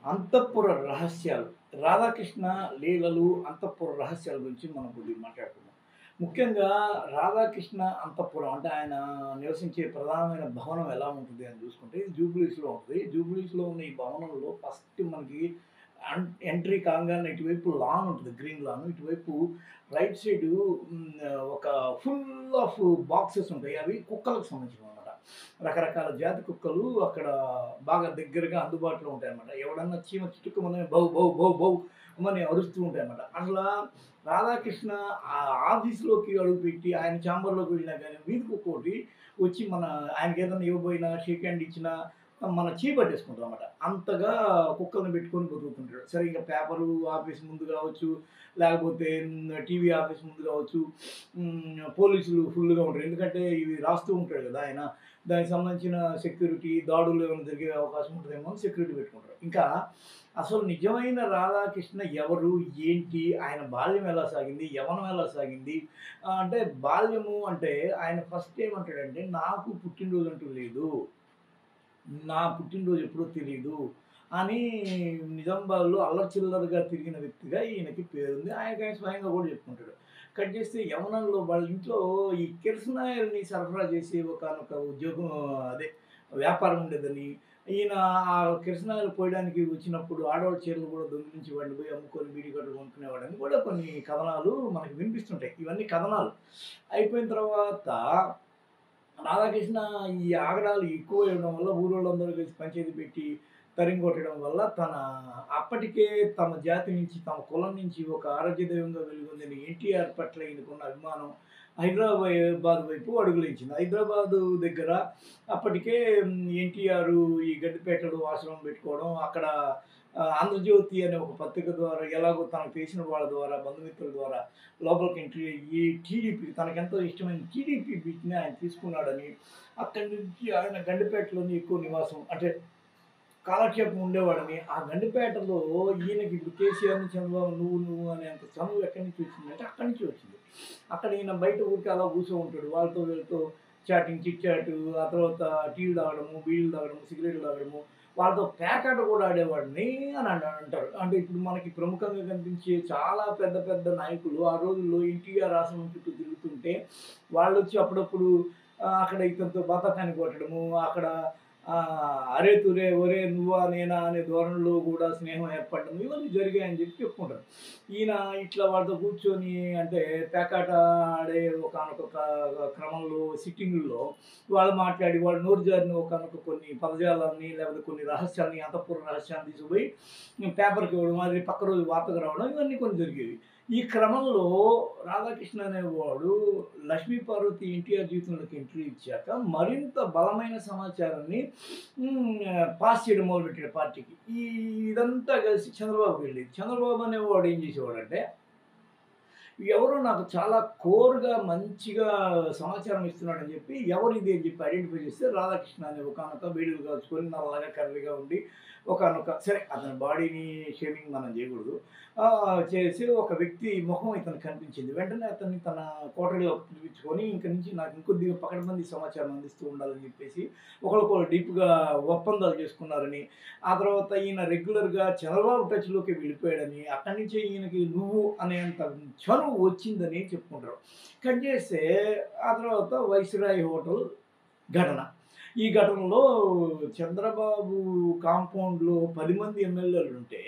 అంతఃపుర రహస్యాలు. రాధాకృష్ణ లీలలు, అంతఃపుర రహస్యాల గురించి మనం కొద్దిగా మాట్లాడుకుందాం. ముఖ్యంగా రాధాకృష్ణ అంతఃపురం అంటే ఆయన నివసించే ప్రధానమైన భవనం ఎలా ఉంటది అని చూసుకుంటే ఇది జూబ్లీస్‌లో ఉంటది. జూబ్లీస్‌లో ఉన్న ఈ భవనంలో ఫస్ట్ మనకి ఎంట్రీ కాంగానే ఇటువైపు లాన్ ఉంటది. Green lawn. ఇటువైపు రైట్ సైడు ఒక ఫుల్ ఆఫ్ బాక్సెస్ ఉంటాయి. అవి కుక్కలకు సంబంధించినవన్నమాట. రకరకాల జాతి కుక్కలు అక్కడ బాగా దగ్గరగా అందుబాటులో ఉంటాయన్నమాట. ఎవడన్నా చీమ చిటుక్కుమని బౌ బౌ బౌ బౌ అని అరుస్తూ ఉంటాయన్నమాట. అసలా రాధాకృష్ణ ఆఫీస్‌లోకి అడుగుపెట్టి ఆయన చాంబర్‌లోకి వెళ్ళినా గాని వీధి కుక్కోటి వచ్చి ఆయనకేదన్నా ఇవ్వబోయినా, షేక్ హ్యాండ్ ఇచ్చినా మన చెయ్యి పట్టేసుకుంటదన్నమాట. అంతగా కుక్కల్ని పెట్టుకొని బతుకుతుంటాడు. సరే ఇంక పేపరు ఆఫీస్ ముందు గావచ్చు, లేకపోతే టీవీ ఆఫీస్ ముందు గావచ్చు, పోలీసులు ఫుల్లుగా ఉంటారు. ఎందుకంటే ఇవి రాస్తూ ఉంటాడు గదా ఆయన. దానికి సంబంధించిన సెక్యూరిటీ, దాడులు ఏమైనా జరిగే అవకాశం ఉంటదేమో అని సెక్యూరిటీ పెట్టుకుంటారు. ఇంకా అసలు నిజమైన రాధాకృష్ణ ఎవరు? ఏంటి? ఆయన బాల్యం ఎలా సాగింది? యవ్వనం ఎలా సాగింది? అంటే బాల్యము అంటే ఆయన ఫస్ట్ ఏమంటాడంటే, నాకు పుట్టినరోజంటూ లేదు. నా పుట్టినరోజు ఎప్పుడో తెలీదు అని నిజామాబాద్‌లో అల్లరి చిల్లరగా తిరిగిన వ్యక్తిగా ఈయనకి పేరుంది. ఆయన స్వయంగా కూడా చెప్పుకుంటాడు. కట్ చేస్తే యవ్వనంలో వాళ్ళ ఇంట్లో ఈ కిరసనాయిల్‌ని సరఫరా చేసే ఒకానొక ఉద్యోగం అదే వ్యాపారం ఉండేదని, ఈయన ఆ కిరసనాయిల్ పోయడానికి వచ్చినప్పుడు ఆడవాళ్ళ చీరలు కూడా దొంగిలించి వాటిని పోయి అమ్ముకొని బీడీ కట్టలు కొనుక్కునేవాడని కూడా కొన్ని కథనాలు మనకు వినిపిస్తుంటాయి. ఇవన్నీ కథనాలు. అయిపోయిన తర్వాత రాధాకృష్ణ ఈ ఆగడాలు ఎక్కువయ్యడం వల్ల ఊరోళ్ళందరూ కలిసి పంచాయతీ పెట్టి తరిమికొట్టడం వల్ల అప్పటికే తమ జాతి నుంచి, తమ కులం నుంచి ఒక ఆరాధ్య దైవంగా వెలుగొందిన ఎన్టీఆర్ పట్ల ఈయనకున్న అభిమానం హైదరాబాద్ వైపు అడుగులేంచింది. హైదరాబాదు దగ్గర అప్పటికే ఎన్టీఆర్ ఈ గడ్డిపేటలో ఆశ్రమం పెట్టుకోవడం, అక్కడ 'ఆంధ్రజ్యోతి' అనే ఒక పత్రిక ద్వారా ఎలాగో తనకు తెలిసిన వాళ్ళ ద్వారా, బంధుమిత్రుల ద్వారా లోపలికి ఎంట్రీ అయ్యి టీడీపీ తనకెంతో ఇష్టమైన టీడీపీ బిట్‌ని ఆయన తీసుకున్నాడని, అక్కడి నుంచి ఆయన గండిపేటలోనే ఎక్కువ నివాసం అంటే కాలక్షేపం ఉండేవాడని, ఆ గండిపేటలో ఈయనకి ఇప్పుడు కేసీఆర్‌ని, చంద్రబాబు నువ్వు అనేంత చనువు ఎక్కడి నుంచి వచ్చిందంటే అక్కడి నుంచి వచ్చింది. అక్కడ ఈయన బయట ఊరికే అలా కూర్చో ఉంటాడు. వాళ్ళతో వీళ్ళతో చాటింగ్, చిట్ చాటు, ఆ తర్వాత టీలు తాగడము, బీడీలు తాగడము, సిగరెట్లు తాగడము, వాళ్ళతో పేకాట కూడా ఆడేవాడిని అని అంటారు. అంటే ఇప్పుడు మనకి ప్రముఖంగా కనిపించే చాలా పెద్ద పెద్ద నాయకులు ఆ రోజుల్లో ఎన్టీఆర్ ఆశ్రమం చుట్టూ తిరుగుతుంటే వాళ్ళొచ్చి అప్పుడప్పుడు అక్కడ ఇతనితో బతాకాన్ని కొట్టడము, అక్కడ అరే తురే ఒరే నువ్వా నేనా అనే ధోరణిలో కూడా స్నేహం ఏర్పడడం ఇవన్నీ జరిగాయని చెప్పి చెప్పుకుంటారు. ఈయన ఇట్లా వాళ్ళతో కూర్చొని అంటే పేకాట ఆడే ఒకానొక క్రమంలో సిట్టింగుల్లో వాళ్ళు మాట్లాడి వాళ్ళు నోరు జారిన ఒకానొక కొన్ని పదజాలాన్ని లేకపోతే కొన్ని రహస్యాల్ని అంతఃపుర రహస్యాన్ని తీసుకుపోయి పేపర్‌కి ఇవ్వడం, అది పక్క రోజు వార్తకు రావడం ఇవన్నీ కొన్ని జరిగేవి. ఈ క్రమంలో రాధాకృష్ణ అనేవాడు లక్ష్మీ పార్వతి ఎన్టీఆర్ జీవితంలోకి ఎంట్రీ ఇచ్చాక మరింత బలమైన సమాచారాన్ని పాస్ చేయడం మొదలుపెట్టాడు పార్టీకి. ఇదంతా కలిసి చంద్రబాబుకి వెళ్ళేది. చంద్రబాబు అనేవాడు ఏం చేసేవాడంటే, ఎవరో నాకు చాలా కోర్‌గా మంచిగా సమాచారం ఇస్తున్నాడని చెప్పి, ఎవరిది అని చెప్పి ఐడెంటిఫై చేస్తే రాధాకృష్ణ అనే ఒకానొక బీడీలు కాల్చుకొని నల్లగా కర్రీగా ఉండి ఒకానొక సరే అతని బాడీని షేమింగ్ మనం చేయకూడదు. చేసి ఒక వ్యక్తి మొహం ఇతనికి కనిపించింది. వెంటనే అతన్ని తన కోటరీలోకి పిలిపించుకొని ఇంక నుంచి నాకు ఇంకొద్దిగా పకడ్బందీ సమాచారం అందిస్తూ ఉండాలని చెప్పేసి ఒకళ్ళకొకళ్ళు డీప్‌గా ఒప్పందాలు చేసుకున్నారని, ఆ తర్వాత ఈయన రెగ్యులర్‌గా చంద్రబాబు టచ్‌లోకి వెళ్ళిపోయాడని, అక్కడి నుంచే ఈయనకి నువ్వు అనేంత చనువు వచ్చిందని చెప్పుకుంటారు. కట్ చేస్తే ఆ తర్వాత వైస్‌రాయ్ హోటల్ ఘటన. ఈ ఘటనలో చంద్రబాబు కాంపౌండ్‌లో 10 మంది ఎమ్మెల్యేలుంటే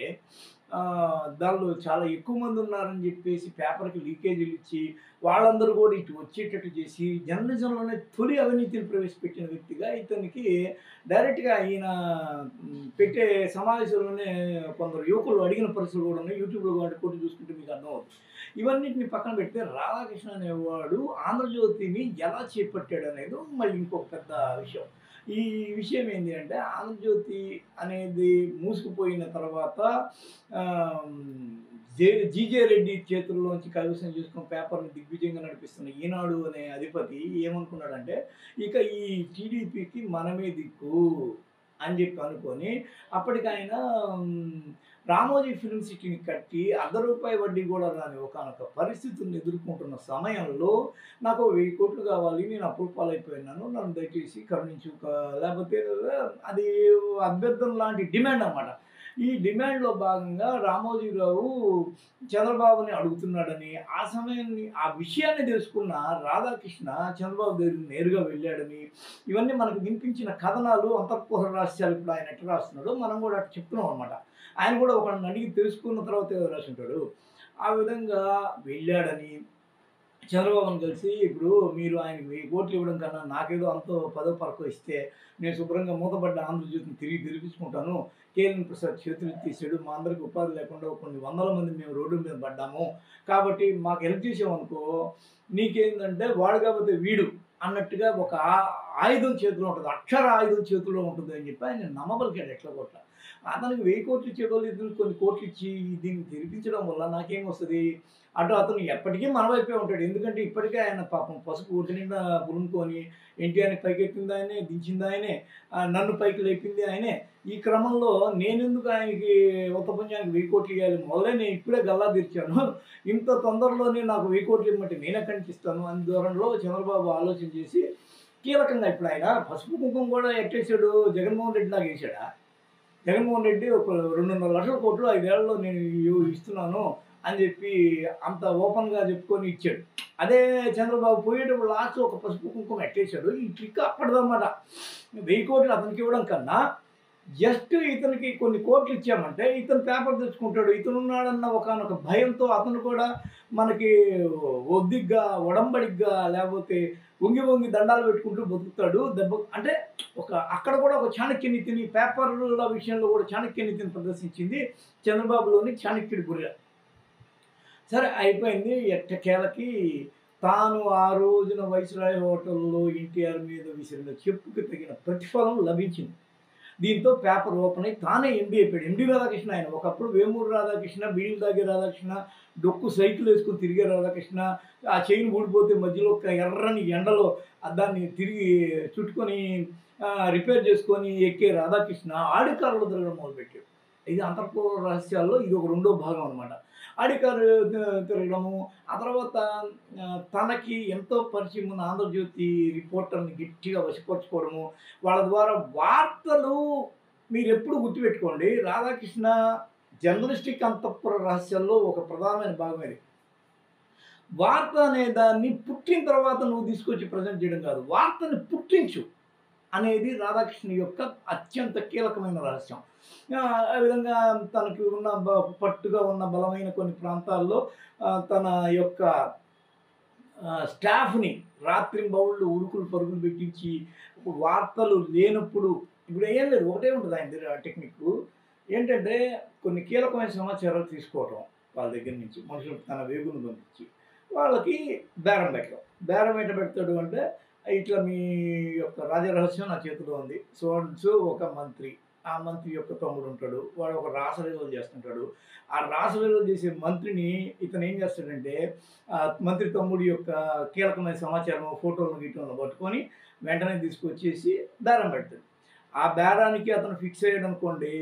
దానిలో చాలా ఎక్కువ మంది ఉన్నారని చెప్పేసి పేపర్‌కి లీకేజీలిచ్చి, వాళ్ళందరూ కూడా ఇటు వచ్చేటట్టు చేసి, జర్నలిజంలోనే తొలి అవినీతిని ప్రవేశపెట్టిన వ్యక్తిగా ఇతనికి డైరెక్ట్‌గా ఈయన పెట్టే సమావేశంలోనే కొందరు యువకులు అడిగిన పరిస్థితులు కూడా ఉన్నాయి. యూట్యూబ్‌లో గాని కొట్టి చూసుకుంటే మీకు అర్థమవుతుంది. ఇవన్నిటిని పక్కన పెడితే రాధాకృష్ణ అనేవాడు ఆంధ్రజ్యోతిని ఎలా చేపట్టాడనేది మళ్ళీ ఇంకొక పెద్ద విషయం. ఈ విషయం ఏంది అంటే ఆంధ్రజ్యోతి అనేది మూసుకుపోయిన తర్వాత ఆహ్, జీజే రెడ్డి చేతుల్లోంచి కైవసం చేసుకొని పేపర్‌ని దిగ్విజయంగా నడిపిస్తున్న ఈనాడు అనే అధిపతి ఏమనుకున్నాడంటే, ఇక ఈ టీడీపీకి మనమే దిక్కు అని చెప్పి అనుకోని అప్పటికాయన హ్మ్, రామోజీ ఫిల్మ్ సిటీని కట్టి రూ. 1 వడ్డీ కూడా రాని ఒకానొక పరిస్థితులను ఎదుర్కొంటున్న సమయంలో నాకు 1000,00,00,000 కావాలి. నేను అప్పుల పాలైపోయినాను. నన్ను దయచేసి కరుణించు లేకపోతే అది అభ్యర్థన లాంటి డిమాండ్ అన్నమాట. ఈ డిమాండ్‌లో భాగంగా రామోజీరావు చంద్రబాబుని అడుగుతున్నాడని, ఆ సమయాన్ని ఆ విషయాన్ని తెలుసుకున్న రాధాకృష్ణ చంద్రబాబు దగ్గరికి నేరుగా వెళ్ళాడని, ఇవన్నీ మనకు వినిపించిన కథనాలు, అంతఃపుర రహస్యాలు ఇప్పుడు ఆయన ఎట్లా రాస్తున్నాడో మనం కూడా అట్లా చెప్తున్నాం అనమాట. ఆయన కూడా ఒకళ్ళని అడిగి తెలుసుకున్న తర్వాతే రాసుంటాడు. ఆ విధంగా వెళ్ళాడని చంద్రబాబుని కలిసి ఇప్పుడు మీరు ఆయనకి 1000 ఇవ్వడం కన్నా నాకేదో అంతో పదో పరకో ఇస్తే నేను శుభ్రంగా మూతపడ్డ ఆంధ్రజ్యోతిని తిరిగి తెరిపించుకుంటాను. కేఎల్ఎన్ ప్రసాద్ చేతులు ఎత్తేసాడు. మా అందరికి ఉపాధి లేకుండా కొన్ని వందల మంది మేము రోడ్డు మీద పడ్డాము. కాబట్టి మాకు హెల్ప్ చేసావనుకో నీకేందంటే వాడు కాకపోతే వీడు అన్నట్టుగా ఒక ఆయుధం చేతిలో ఉంటుంది. అక్షర ఆయుధం చేతిలో ఉంటుంది అని చెప్పి ఆయన నమ్మబలికాడు ఎట్లా కొట్ల. అతనికి 1000 కోట్లు ఇచ్చే బదులు ఇతనికి కొన్ని కోట్లు ఇచ్చి దీన్ని తెరిపించడం వల్ల నాకేమొస్తది? అటు అతను ఎప్పటికీ మన వైపే ఉంటాడు. ఎందుకంటే ఇప్పటికే ఆయన పాపం పసుపు ఒంటి నిండా పులుముకొని ఎన్టీఆర్‌ని పైకెత్తింది ఆయనే, దించింది ఆయనే, నన్ను పైకి లేపింది ఆయనే. ఈ క్రమంలో నేనెందుకు ఆయనకి ఉత్తపుంజానికి 1000 కోట్లు ఇయ్యాలి? మొదలే నేను ఇప్పుడే గల్లా తెరిచాను. ఇంత తొందరలోనే నాకు 1000 కోట్లు ఇమ్మంటే నేనెక్కడి నుంచి ఇస్తాను అని ధోరణిలో చంద్రబాబు ఆలోచన చేసి కీలకంగా ఇప్పుడు ఆయన పసుపు కుంకుమ కూడా ఎట్టేసాడు? జగన్మోహన్ రెడ్డి లాగా ఏసాడా? జగన్మోహన్ రెడ్డి ఒక 2.5 లక్షల కోట్లు 5 ఏళ్లలో నేను ఇస్తున్నాను అని చెప్పి అంత ఓపెన్‌గా చెప్పుకొని ఇచ్చాడు. అదే చంద్రబాబు పోయేటప్పుడు లాస్ట్‌లో ఒక పసుపు కుంకుమ ఎట్టేసాడు. ఈ ట్రిక్ అప్పటిదన్నమాట. 1000 కోట్లు అతనికి ఇవ్వడం కన్నా జస్ట్ ఇతనికి కొన్ని కోట్లు ఇచ్చామంటే ఇతను పేపర్ తెచ్చుకుంటాడు. ఇతనున్నాడన్న ఒకానొక భయంతో అతను కూడా మనకి ఒద్దిగ్గా, ఒడంబడిగ్గా లేకపోతే వంగి వంగి దండాలు పెట్టుకుంటూ బతుకుతాడు. అంటే అక్కడ కూడా ఒక చాణక్య నీతిని పేపర్‌ల విషయంలో కూడా చాణక్య నీతిని ప్రదర్శించింది చంద్రబాబులోని చాణక్యుడి బుర్ర. సరే అయిపోయింది. ఎట్టకేలకి తాను ఆ రోజున వైస్‌రాయ్ హోటల్‌లో ఎన్టీఆర్ మీద విసిరిన చెప్పుకి తగిన ప్రతిఫలం లభించింది. దీంతో పేపర్ ఓపెన్ అయ్యి తానే ఎండీ అయిపోయాడు. ఎండీ రాధాకృష్ణ ఆయన. ఒకప్పుడు వేమూరి రాధాకృష్ణ, బీడీలు తాగే రాధాకృష్ణ, డొక్కు సైకిల్ వేసుకొని తిరిగే రాధాకృష్ణ, ఆ చైన్ ఊడిపోతే మధ్యలో ఒక ఎర్రని ఎండలో దాన్ని తిరిగి చుట్టుకొని రిపేర్ చేసుకొని ఎక్కే రాధాకృష్ణ ఆడి కారులో తిరగడం మొదలుపెట్టాడు. ఇది అంతఃపుర రహస్యాల్లో ఇది ఒక రెండో భాగం అనమాట. ఆడి కారు తిరగడము, ఆ తర్వాత తనకి ఎంతో పరిచయం ఉన్న ఆంధ్రజ్యోతి రిపోర్టర్‌ని గట్టిగా వశపరుచుకోవడము, వాళ్ళ ద్వారా వార్తలు మీరెప్పుడు గుర్తుపెట్టుకోండి. రాధాకృష్ణ జర్నలిస్టిక్ అంతఃపుర రహస్యాల్లో ఒక ప్రధానమైన భాగం ఇది. వార్త అనే దాన్ని పుట్టిన తర్వాత నువ్వు తీసుకొచ్చి ప్రజెంట్ చేయడం కాదు. వార్తని పుట్టించు అనేది రాధాకృష్ణ యొక్క అత్యంత కీలకమైన రహస్యం. ఆ విధంగా తనకి ఉన్న పట్టుగా ఉన్న బలమైన కొన్ని ప్రాంతాల్లో తన యొక్క స్టాఫ్‌ని రాత్రింబవళ్ళు ఉరుకులు పరుగులు పెట్టించి వార్తలు లేనప్పుడు ఇప్పుడు ఏం లేదు. ఒకటే ఉంటుంది ఆయన దగ్గర టెక్నిక్కు. ఏంటంటే కొన్ని కీలకమైన సమాచారాలు తీసుకోవటం వాళ్ళ దగ్గర నుంచి మనుషులు తన వేగుని పంపించి వాళ్ళకి బేరం పెట్టడం. బేరం ఎట్ట పెడతాడు అంటే ఇట్లా మీ యొక్క రాజరహస్యం నా చేతిలో ఉంది. సో అండ్ సో ఒక మంత్రి. ఆ మంత్రి యొక్క తమ్ముడు ఉంటాడు. వాడు ఒక రాసలీలలు చేస్తుంటాడు. ఆ రాసలీలలు చేసే మంత్రిని ఇతను ఏం చేస్తాడంటే మంత్రి తమ్ముడి యొక్క కీలకమైన సమాచారం ఫోటోలను గీటోలను పట్టుకొని వెంటనే తీసుకొచ్చేసి బేరం పెడతాడు. ఆ బేరానికి అతను ఫిక్స్ అయ్యాడనుకోండి,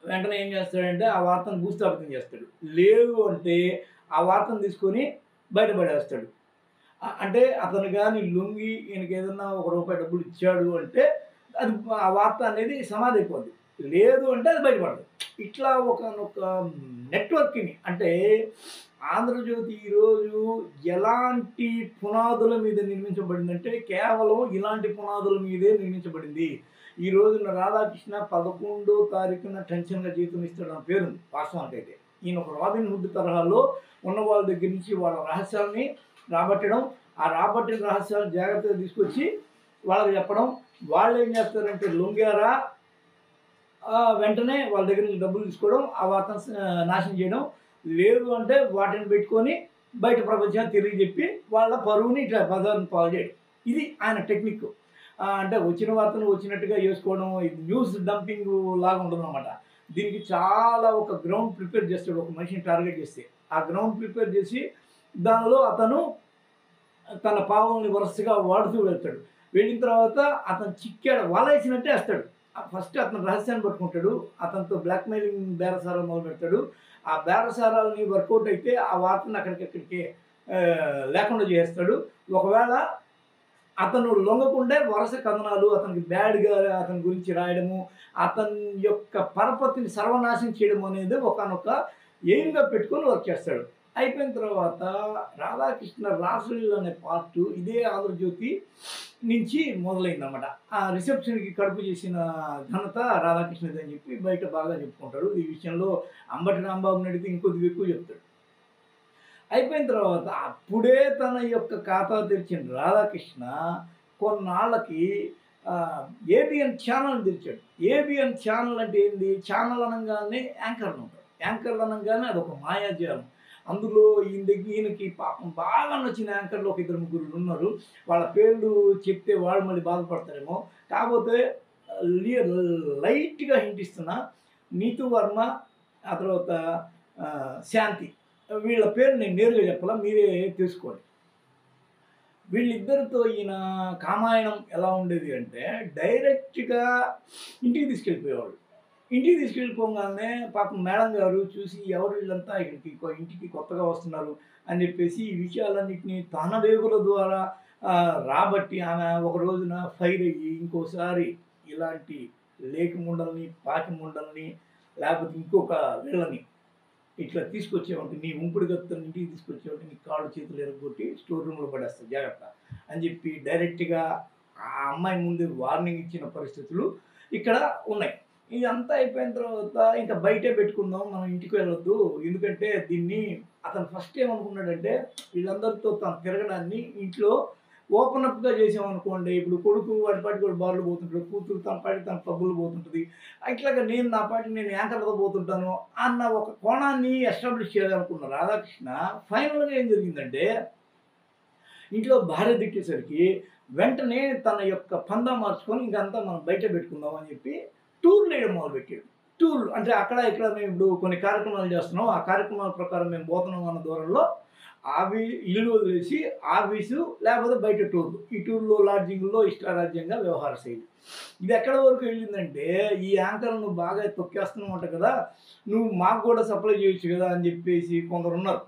వెంటనే ఏం చేస్తాడంటే ఆ వార్తను భూస్థాపితం చేస్తాడు. లేదు అంటే ఆ వార్తను తీసుకొని బయట పడేస్తాడు. అంటే అతను గాని లొంగి ఈయనకేదన్నా ₹1 డబ్బులు ఇచ్చాడు అంటే అది ఆ వార్త అనేది సమాధి అయిపోద్ది. లేదు అంటే అది బయటపడదు. ఇట్లా ఒకానొక నెట్వర్క్‌ని అంటే ఆంధ్రజ్యోతి ఈరోజు ఎలాంటి పునాదుల మీద నిర్మించబడిందంటే కేవలం ఇలాంటి పునాదుల మీదే నిర్మించబడింది. ఈ రోజున రాధాకృష్ణ 11వ తారీఖున టెన్షన్‌గా జీతం ఇస్తాడన్న పేరుంది వాస్తవానికైతే. ఈయన ఒక రాబిన్ హుడ్ తరహాలో ఉన్న వాళ్ళ దగ్గర నుంచి వాళ్ళ రహస్యాల్ని రాబట్టడం, ఆ రాబట్టిన రహస్యాలను జాగ్రత్తగా తీసుకొచ్చి వాళ్ళకి చెప్పడం. వాళ్ళేం చేస్తారంటే లొంగారా వెంటనే వాళ్ళ దగ్గర నుంచి డబ్బులు తీసుకోవడం, ఆ వార్తను నాశనం చేయడం. లేదు అంటే వాటిని పెట్టుకొని బయట ప్రపంచానికి తెలియజెప్పి వాళ్ళ పరువుని ఇట్లా బజారుని పాలు చేయడం. ఇది ఆయన టెక్నిక్. అంటే వచ్చిన వార్తను వచ్చినట్టుగా చేసుకోవడం, ఇది న్యూస్ డంపింగ్ లాగా ఉంటుందన్నమాట. దీనికి చాలా ఒక గ్రౌండ్ ప్రిపేర్ చేస్తాడు ఒక మనిషిని టార్గెట్ చేస్తే. ఆ గ్రౌండ్ ప్రిపేర్ చేసి దానిలో అతను తన పావుల్ని వరుసగా వాడుతూ వెళ్తాడు. వెళ్ళిన తర్వాత అతను చిక్కాడు వలేసినట్టే వేస్తాడు. ఫస్ట్ అతను రహస్యాన్ని పట్టుకుంటాడు. అతనితో బ్లాక్‌మెయిలింగ్ బేరసారాలు మొదలుపెడతాడు. ఆ బేరసారాలని వర్కౌట్ అయితే ఆ వార్తను అక్కడికక్కడికే లేకుండా చేసేస్తాడు. ఒకవేళ అతను లొంగకుండా వరుస కథనాలు అతనికి బ్యాడ్‌గా అతని గురించి రాయడము, అతని యొక్క పరపతిని సర్వనాశనం చేయడం అనేది ఒకానొక ఎయిమ్‌గా పెట్టుకొని వర్క్ చేస్తాడు. అయిపోయిన తర్వాత 'రాధాకృష్ణ రాసలీల' అనే పార్టు ఇదే 'ఆంధ్రజ్యోతి' నుంచి మొదలైందనమాట. ఆ రిసెప్షన్‌కి కడుపు చేసిన ఘనత రాధాకృష్ణదని చెప్పి బయట బాగా చెప్పుకుంటారు. ఈ విషయంలో అంబటి రాంబాబుని అడిగితే ఇంకొద్దిగా ఎక్కువ చెప్తాడు. అయిపోయిన తర్వాత అప్పుడే తన యొక్క ఖాతా తెరిచిన రాధాకృష్ణ కొన్నాళ్ళకి ఏబిఎన్ ఛానల్ తెరిచాడు. ఏబిఎన్ ఛానల్ అంటే ఏంది? ఛానల్ అనంగానే యాంకర్లు ఉంటారు. యాంకర్లు అనంగానే అదొక మాయాజాలం. అందులో ఈయనకి పాపం బాగా నచ్చిన యాంకర్లు ఒక ఇద్దరు ముగ్గురు ఉన్నారు. వాళ్ళ పేర్లు చెప్తే వాళ్ళు మళ్ళీ బాధపడతారేమో. కాకపోతే లి లైట్‌గా హింట్ ఇస్తున్నా. నీతూ వర్మ, ఆ తర్వాత శాంతి. వీళ్ళ పేరు నేను నేరుగా చెప్పలా. మీరే తెలుసుకోండి. వీళ్ళిద్దరితో ఈయన కామాయణం ఎలా ఉండేది అంటే డైరెక్ట్‌గా ఇంటికి తీసుకెళ్ళిపోయేవాళ్ళు. ఇంటికి తీసుకెళ్ళిపోగానే పాపం మేడం గారు చూసి ఎవరు వీళ్ళంతా ఇక్కడికి ఇంటికి కొత్తగా వస్తున్నారు అని చెప్పేసి ఈ విషయాలన్నిటిని తన వేగుల ద్వారా రాబట్టి ఆమె ఒక రోజున ఫైర్ అయ్యి ఇంకోసారి ఇలాంటి లేకి ముండల్ని, పాకి ముండల్ని లేకపోతే ఇంకొక వీళ్ళని ఇట్లా తీసుకొచ్చేవంటి నీ ఉంపుడు గత్తని ఇంటికి తీసుకొచ్చేవంటి నీ కాళ్ళు చేతులు ఎరగొట్టి స్టోర్ రూమ్‌లో పడేస్తా జాగ్రత్త అని చెప్పి డైరెక్ట్‌గా ఆ అమ్మాయి ముందు వార్నింగ్ ఇచ్చిన పరిస్థితులు ఇక్కడ ఉన్నాయి. ఇదంతా అయిపోయిన తర్వాత ఇంకా బయటే పెట్టుకుందాం. మనం ఇంటికి వెళ్ళొద్దు. ఎందుకంటే దీన్ని అతను ఫస్ట్ ఏమనుకున్నాడంటే వీళ్ళందరితో తను తిరగడాన్ని ఇంట్లో ఓపెన్ అప్‌గా చేసామనుకోండి. ఇప్పుడు కొడుకు వాడి పాటికి వాడు బార్‌లు పోతుంటాడు. కూతురు తన పాటికి తన పబ్బులు పోతుంటది. ఇట్లాగా నేను నా పాటికి నేను యాంకర్‌తో పోతుంటాను అన్న ఒక కోణాన్ని ఎస్టాబ్లిష్ చేయాలనుకున్న రాధాకృష్ణ ఫైనల్‌గా ఏం జరిగిందంటే ఇంట్లో భార్య తిట్టేసరికి వెంటనే తన యొక్క పందా మార్చుకొని ఇంకంతా మనం బయట పెట్టుకుందాం అని చెప్పి టూర్‌లు వేయడం మొదలుపెట్టాడు. టూర్‌లు అంటే అక్కడ ఇక్కడ మేము ఇప్పుడు కొన్ని కార్యక్రమాలు చేస్తున్నాం. ఆ కార్యక్రమాల ప్రకారం మేము పోతున్నాం అన్న దూరంలో ఇల్లు వదిలేసి ఆఫీసు లేకపోతే బయట టూర్‌లు. ఈ టూర్‌లో లాడ్జింగ్‌లో ఇష్టారాజ్యంగా వ్యవహార శైలి. ఇది ఎక్కడి వరకు వెళ్ళిందంటే ఈ యాంకర్‌లు నువ్వు బాగా తొక్కేస్తున్నావంట కదా! నువ్వు మాకు కూడా సప్లై చేయొచ్చు కదా! అని చెప్పేసి కొందరున్నారు.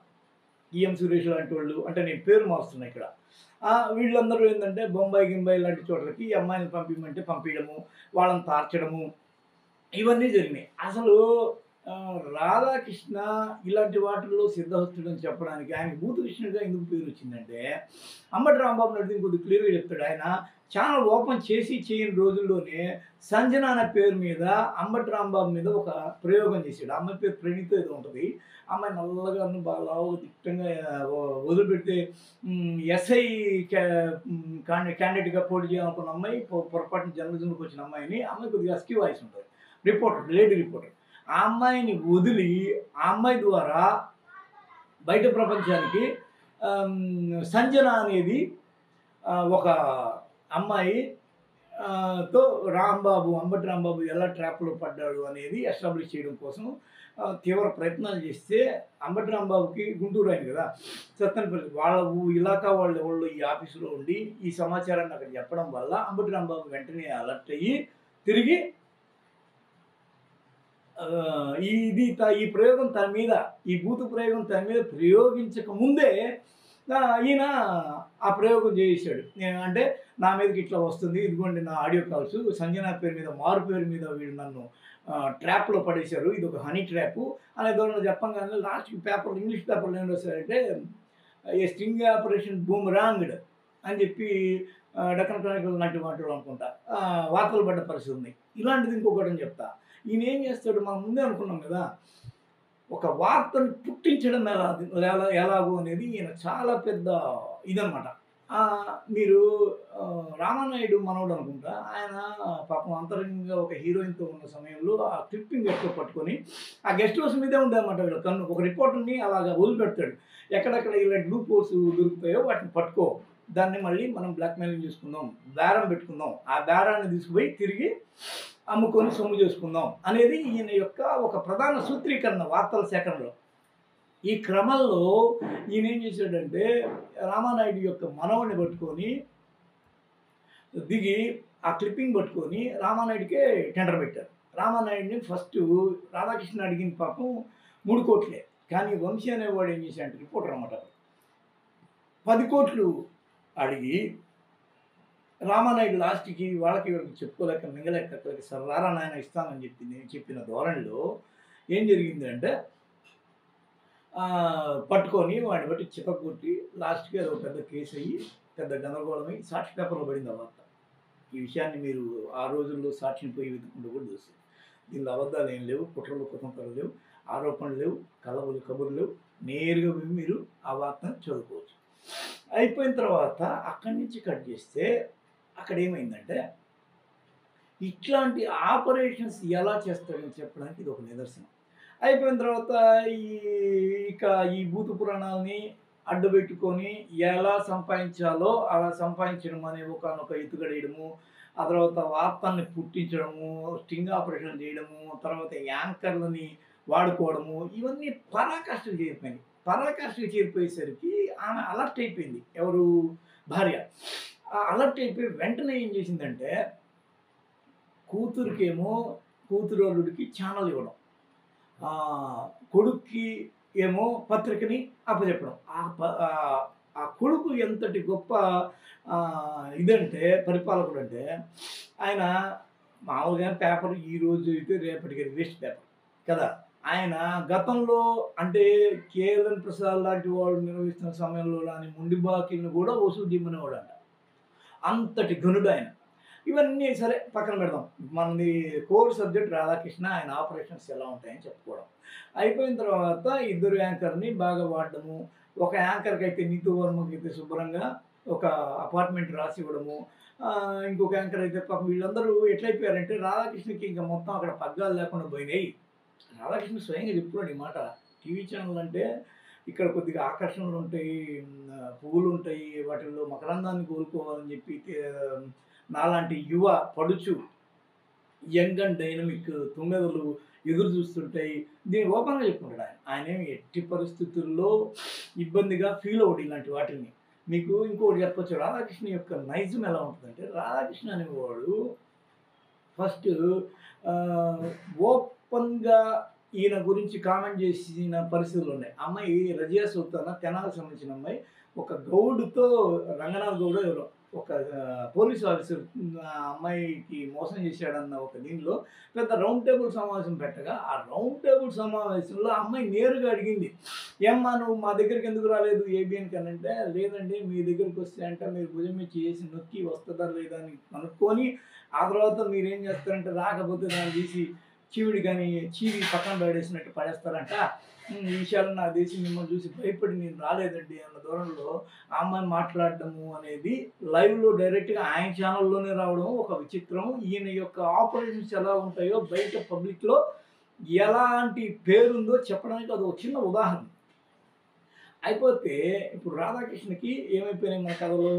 ఈఎం సురేష్ లాంటి వాళ్ళు అంటే నేను పేరు మారుస్తున్నా ఇక్కడ. వీళ్ళందరూ ఏందంటే బొంబాయి, గింబాయి లాంటి చోట్లకి ఈ అమ్మాయిని పంపియమంటే పంపియడము, వాళ్ళని తార్చడము ఇవన్నీ జరిగినాయి. అసలు రాధాకృష్ణ ఇలాంటి వాటిల్లో సిద్ధహస్తుడని చెప్పడానికి ఆయనకి బూతు కృష్ణుడిగా ఎందుకు పేరు వచ్చిందంటే అంబటి రాంబాబుని అడిగితే ఇంకొద్దిగా క్లియర్‌గా చెప్తాడు. ఆయన ఛానల్ ఓపెన్ చేసి చేయని రోజుల్లోనే సంజన అనే పేరు మీద అంబటి రాంబాబు మీద ఒక ప్రయోగం చేశాడు. ఆ అమ్మాయి పేరు ప్రణీత ఏదో ఉంటది. ఆ అమ్మాయి నల్లగాను బాగా లావుగా దిట్టంగా వదిలిపెడితే ఎస్ఐ క్యాండిడేట్‌గా పోటీ చేయాలనుకున్న అమ్మాయి పొరపాటున జర్నలిజంలోకి వచ్చిన అమ్మాయిని ఆ అమ్మాయి కొద్దిగా హస్కీ వాయిస్ ఉంటది. Reporter, lady reporter. ఆ అమ్మాయిని వదిలి ఆ అమ్మాయి ద్వారా బయట ప్రపంచానికి సంజన అనేది ఒక అమ్మాయి తో అంబటి రాంబాబు ఎలా ట్రాప్‌లో పడ్డాడు అనేది ఎస్టాబ్లిష్ చేయడం కోసం తీవ్ర ప్రయత్నాలు చేస్తే అంబటి రాంబాబుకి గుంటూరు ఆయన కదా! సత్తెనపల్లి వాళ్ళ ఇలాకా వాళ్ళు ఎవళ్ళో ఈ ఆఫీస్‌లో ఉండి ఈ సమాచారాన్ని అక్కడ చెప్పడం వల్ల అంబటి రాంబాబు వెంటనే అలర్ట్ అయ్యి తిరిగి ఈ ప్రయోగం తన మీద ఈ బూతు ప్రయోగం తన మీద ప్రయోగించక ముందే ఈయన ఆ ప్రయోగం చేసేసాడు. అంటే నా మీదకి ఇట్లా వస్తుంది. ఇదిగోండి నా ఆడియో కాల్స్. సంజన పేరు మీద మారు పేరు మీద వీళ్ళు నన్ను ట్రాప్‌లో పడేశారు. ఇది ఒక హనీ ట్రాపు అనే ధోరణిలో చెప్పంగానే లాస్ట్‌కి పేపర్‌లో ఇంగ్లీష్ పేపర్‌లో ఏం రాశారంటే ఏ స్టింగ్ ఆపరేషన్ బూమరాంగ్డ్ అని చెప్పి డెక్కన్ క్రానికల్ లాంటి వాటిలో అనుకుంటా వార్తలు పడ్డ పరిస్థితి ఉంది. ఇలాంటిది ఇంకొకటని చెప్తా. ఈయన ఏం చేస్తాడు మనం ముందే అనుకున్నాం కదా! ఒక వార్తను పుట్టించడం ఎలాగో అనేది ఈయన చాలా పెద్ద ఇదనమాట. మీరు రామానాయుడు మనవడు అనుకుంటా. ఆయన పాపం అంతరంగంగా ఒక హీరోయిన్‌తో ఉన్న సమయంలో ఆ క్లిప్పింగ్ ఎక్కడో పట్టుకొని ఆ గెస్ట్ హౌస్ మీదే ఉందన్నమాట వీళ్ళ కన్ను. ఒక రిపోర్టర్‌ని అలాగా వదిలిపెడతాడు. ఎక్కడెక్కడ ఇలాంటి లూప్ హోల్స్ దొరుకుతాయో వాటిని పట్టుకో. దాన్ని మళ్ళీ మనం బ్లాక్‌మెయిలింగ్ చేసుకుందాం. బేరం పెట్టుకుందాం. ఆ బేరాన్ని తీసుకుపోయి తిరిగి అమ్ముకొని సొమ్ము చేసుకుందాం అనేది ఈయన యొక్క ఒక ప్రధాన సూత్రీకరణ వార్తల సేకరణలో. ఈ క్రమంలో ఈయన ఏం చేశాడంటే రామానాయుడు యొక్క మనవడిని పట్టుకొని దిగి ఆ క్లిప్పింగ్ పట్టుకొని రామానాయుడికే టెండర్ పెట్టారు. రామానాయుడిని ఫస్ట్ రాధాకృష్ణ అడిగిన పాపం 3 కోట్లే. కానీ వంశీ అనేవాడు ఏం చేశాడంటే రిపోర్టర్ అనమాట. 10 కోట్లు అడిగి రామానాయుడు లాస్ట్‌కి వాళ్ళకి వీళ్ళకి చెప్పుకోలేక మింగలేక అక్కడికి రారా నాయన ఇస్తానని చెప్పిన ధోరణిలో ఏం జరిగిందంటే పట్టుకొని వాడిని బట్టి చితక్కొట్టి లాస్ట్‌కి అదొక పెద్ద కేసయ్యి, పెద్ద గందరగోళమై సాక్షి పేపర్‌లో పడింది ఆ వార్త. ఈ విషయాన్ని మీరు ఆ రోజుల్లో సాక్షిని పోయి వెతుక్కుంటే కూడా తెలుస్తది. దీనిలో అబద్ధాలేం లేవు, కుట్రలు కుతంత్రాలు లేవు, ఆరోపణలు లేవు, కబుర్లు లేవు. నేరుగా వెళ్లి మీరు ఆ వార్తను చదువుకోవచ్చు. అయిపోయిన తర్వాత అక్కడి నుంచి కట్ చేస్తే అక్కడేమైందంటే ఇట్లాంటి ఆపరేషన్స్ ఎలా చేస్తాడని చెప్పడానికి ఇదొక నిదర్శనం. అయిపోయిన తర్వాత ఈ ఇక ఈ భూత పురాణాల్ని అడ్డుపెట్టుకొని ఎలా సంపాదించాలో అలా సంపాదించడం అనే ఒకానొక ఎత్తుగడేయడము, ఆ తర్వాత వార్తల్ని పుట్టించడము, స్టింగ్ ఆపరేషన్ చేయడము, తర్వాత యాంకర్‌లని వాడుకోవడము, ఇవన్నీ పరాకాష్ఠకు చేరిపోయినాయి. పరాకాష్ఠకు చేరిపోయేసరికి ఆమె అలర్ట్ అయిపోయింది. ఎవరు? భార్య. అలర్ట్ అయిపోయి వెంటనే ఏం చేసిందంటే కూతురికేమో కూతురల్లుడికి ఛానల్ ఇవ్వడం. కొడుక్కి ఏమో పత్రికని అప్పజెప్పడం. ఆ కొడుకు ఎంతటి గొప్ప ఇదంటే పరిపాలకుడంటే ఆయన మామూలుగా పేపర్ ఈరోజు అయితే రేపటికి వేస్ట్ పేపర్ కదా! ఆయన గతంలో అంటే కేఎల్ఎన్ ప్రసాద్ లాంటి వాళ్ళు నిర్వహిస్తున్న సమయంలో లాని మొండి బాకీలను కూడా వసూలు చేయమనేవాడంట. అంతటి ఘనుడాయన. ఇవన్నీ సరే పక్కన పెడదాం. మనది కోర్ సబ్జెక్ట్ రాధాకృష్ణ, ఆయన ఆపరేషన్స్ ఎలా ఉంటాయని చెప్పుకోవడం. అయిపోయిన తర్వాత ఇద్దరు యాంకర్‌ని బాగా వాడడము. ఒక యాంకర్‌కైతే నీతూ వర్మకైతే శుభ్రంగా ఒక అపార్ట్మెంట్ రాసివ్వడము. ఇంకొక యాంకర్ అయితే పాపం వీళ్ళందరూ ఎట్లయిపోయారంటే రాధాకృష్ణకి ఇంక మొత్తం అక్కడ పగ్గాలు లేకుండా పోయినాయి. రాధాకృష్ణ స్వయంగా చెప్పుకున్నాడు ఈ మాట. టీవీ ఛానల్ అంటే ఇక్కడ కొద్దిగా ఆకర్షణలుంటాయి, పువ్వులుంటాయి, వాటిల్లో మకరందాన్ని కోల్పోవాలని చెప్పి నాలాంటి యువ పడుచు యంగ్ అండ్ డైనమిక్ తుమ్మెదలు ఎదురు చూస్తుంటాయి. దీన్ని ఓపెన్‌గా చెప్పుకుంటాడు ఆయన. ఆయనేమి ఎట్టి పరిస్థితుల్లో ఇబ్బందిగా ఫీల్ అవ్వడు ఇలాంటి వాటిల్ని. మీకు ఇంకోటి చెప్పొచ్చు. రాధాకృష్ణ యొక్క నైజం ఎలా ఉంటుందంటే రాధాకృష్ణ అనేవాడు ఫస్ట్ ఓపెన్‌గా ఈయన గురించి కామెంట్ చేసిన పరిస్థితులున్నాయి. అమ్మాయి రజియా సుల్తానా తెనాలికి సంబంధించిన అమ్మాయి ఒక గౌడ్‌తో రంగనాథ్ గౌడో ఎవరో ఒక పోలీస్ ఆఫీసర్ అమ్మాయికి మోసం చేశాడన్న ఒక దీనిలో పెద్ద రౌండ్ టేబుల్ సమావేశం పెట్టగా, ఆ రౌండ్ టేబుల్ సమావేశంలో ఆ అమ్మాయి నేరుగా అడిగింది. "ఏమ్మా నువ్వు మా దగ్గరికి ఎందుకు రాలేదు ఏబీఎన్‌కి" అనంటే, "లేదండి మీ దగ్గరికి వస్తే అంట మీరు భుజం మీద చేసి నొక్కి వస్తదా లేదా అని కనుక్కొని, ఆ తర్వాత మీరేం చేస్తారంటే రాకపోతే దాన్ని తీసి చీవిడి గాని చీవి పక్కన పడేసినట్టు పడేస్తారంట. ఈ విషయాలు నాకు తెలిసి మిమ్మల్ని చూసి భయపడి నేను రాలేదండి" అన్న ధోరణిలో ఆ అమ్మాయి మాట్లాడడము అనేది లైవ్‌లో డైరెక్ట్‌గా ఆయన ఛానల్‌లోనే రావడం ఒక విచిత్రం. ఈయన యొక్క ఆపరేషన్స్ ఎలా ఉంటాయో బయట పబ్లిక్‌లో ఎలాంటి పేరుందో చెప్పడానికి అదొక చిన్న ఉదాహరణ. అయిపోతే ఇప్పుడు రాధాకృష్ణకి ఏమైపోయినాయి మన కథలో?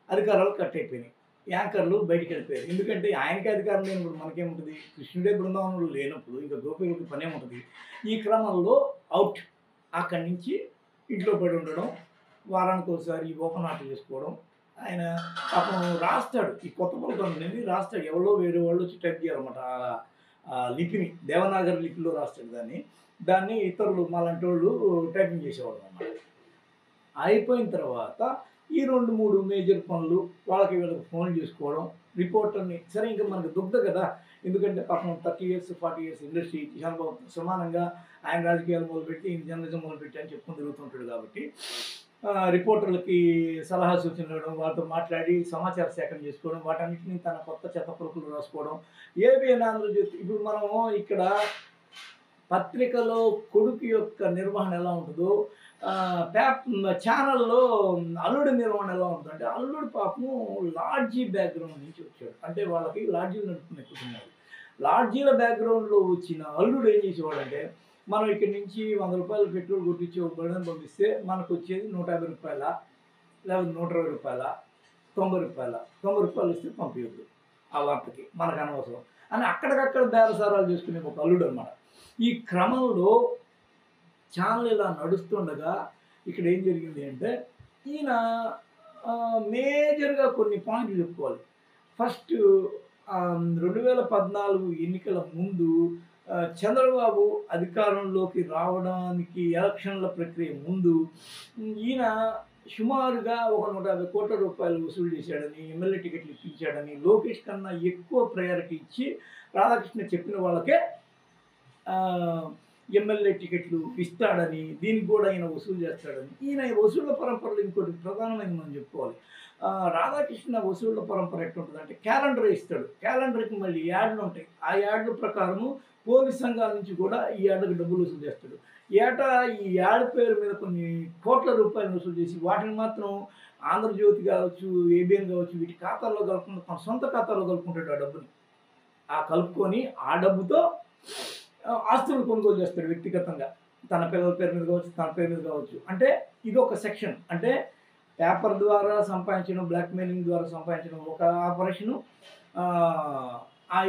అధికారాలు కట్ అయిపోయినాయి. యాంకర్‌లు బయటికెళ్ళిపోయారు. ఎందుకంటే ఆయనకే అధికారం లేనప్పుడు మనకేముంటది? కృష్ణుడే బృందావనంలో లేనప్పుడు ఇక గోపికలకి పనేముంటది? ఈ క్రమంలో ఔట్. అక్కడి నుంచి ఇంట్లో పడి ఉండడం, వారానికోసారి ఈ ఓపెన్ ఆర్ట్ చేసుకోవడం. ఆయన పాపం రాస్తాడు. ఈ కొత్త పలకం అనేది రాస్తాడు. ఎవరో వేరే వాళ్ళు వచ్చి టైప్ చేయాలన్నమాట. లిపిని దేవనాగరి లిపిలో రాస్తాడు దాన్ని. దాన్ని ఇతరులు మాలాంటోళ్ళు టైపింగ్ చేసేవాళ్ళనమాట. అయిపోయిన తర్వాత ఈ 2, 3 మేజర్ పనులు వాళ్ళకి వీళ్ళకి ఫోన్లు చేసుకోవడం, రిపోర్టర్‌ని సరే ఇంక మనకు దుగ్ధ కదా! ఎందుకంటే పాపం 30 ఇయర్స్, 40 ఇయర్స్ ఇండస్ట్రీ సమానంగా ఆయన రాజకీయాలు మొదలుపెట్టి, ఈయన జర్నలిజం మొదలుపెట్టి అని చెప్పుకొని తిరుగుతుంటాడు కాబట్టి రిపోర్టర్లకి సలహా సూచనలు ఇవ్వడం, వాళ్ళతో మాట్లాడి సమాచార సేకరణ చేసుకోవడం, వాటన్నిటిని తన కొత్త చెత్త పలుకులు రాసుకోవడం. ఏబీఎన్ ఆంధ్రజ్యోతి ఇప్పుడు మనము ఇక్కడ పత్రికలో కొడుకు యొక్క నిర్వహణ ఎలా ఉంటుందో ఛానల్‌లో అల్లుడి నిర్వహణ ఎలా ఉంటుందంటే, అల్లుడు పాపము లాడ్జీ బ్యాక్‌గ్రౌండ్ నుంచి వచ్చాడు. అంటే వాళ్ళకి లాడ్జీలు నడుపుకునే కుటుంబాలు. లాడ్జీల బ్యాక్‌గ్రౌండ్‌లో వచ్చిన అల్లుడు ఏం చేసేవాడంటే, మనం ఇక్కడి నుంచి రూ. 100 పెట్రోల్ కొట్టించి ఒక బండిని పంపిస్తే మనకొచ్చేది రూ. 150 లేకపోతే రూ. 120 రూ. 90 ఇస్తే పంపియొద్దు ఆ వార్తకి. మనకనవసరం అని అక్కడికక్కడ బేరసారాలు చేసుకునే ఒక అల్లుడు అనమాట. ఈ క్రమంలో ఛానల్ ఇలా నడుస్తుండగా ఇక్కడ ఏం జరిగింది అంటే ఈయన మేజర్‌గా కొన్ని పాయింట్లు చెప్పుకోవాలి. ఫస్ట్ 2014 ఎన్నికల ముందు చంద్రబాబు అధికారంలోకి రావడానికి ఎలక్షన్‌ల ప్రక్రియ ముందు ఈయన సుమారుగా ఒక 150 కోట్ల రూపాయలు వసూలు చేశాడని, ఎమ్మెల్యే టికెట్లు ఇప్పించాడని, లోకేష్ కన్నా ఎక్కువ ప్రయారిటీ ఇచ్చి రాధాకృష్ణ చెప్పిన వాళ్ళకే ఆహ్, ఎమ్మెల్యే టికెట్లు ఇస్తాడని, దీనికి కూడా ఈయన వసూలు చేస్తాడని. ఈయన ఈ వసూళ్ల పరంపరలో ఇంకోటి ప్రధానమైనది మనం చెప్పుకోవాలి. రాధాకృష్ణ వసూళ్ల పరంపర ఎట్లుంటదంటే క్యాలెండర్ ఇస్తాడు. క్యాలెండర్‌కి మళ్ళీ యాడ్‌లుంటాయి. ఆ యాడ్‌ల ప్రకారము పోలీస్ సంఘాల నుంచి కూడా ఈ యాడ్‌లకు డబ్బులు వసూలు చేస్తాడు. ఏటా ఈ యాడ్ పేరు మీద కొన్ని కోట్ల రూపాయలు వసూలు చేసి వాటిని మాత్రం ఆంధ్రజ్యోతి కావచ్చు, ఏబిఎన్ కావచ్చు వీటి ఖాతాల్లో కలుపుకుంటూ తన సొంత ఖాతాలో కలుపుకుంటాడు ఆ డబ్బుని. ఆ కలుపుకొని ఆ డబ్బుతో ఆస్తులు కొనుగోలు చేస్తాడు వ్యక్తిగతంగా. తన పిల్లల పేరు మీద కావచ్చు, తన పేరు మీద కావచ్చు. అంటే ఇదొక సెక్షన్. అంటే పేపర్ ద్వారా సంపాదించడం, బ్లాక్‌మెయిలింగ్ ద్వారా సంపాదించడం ఒక ఆపరేషను.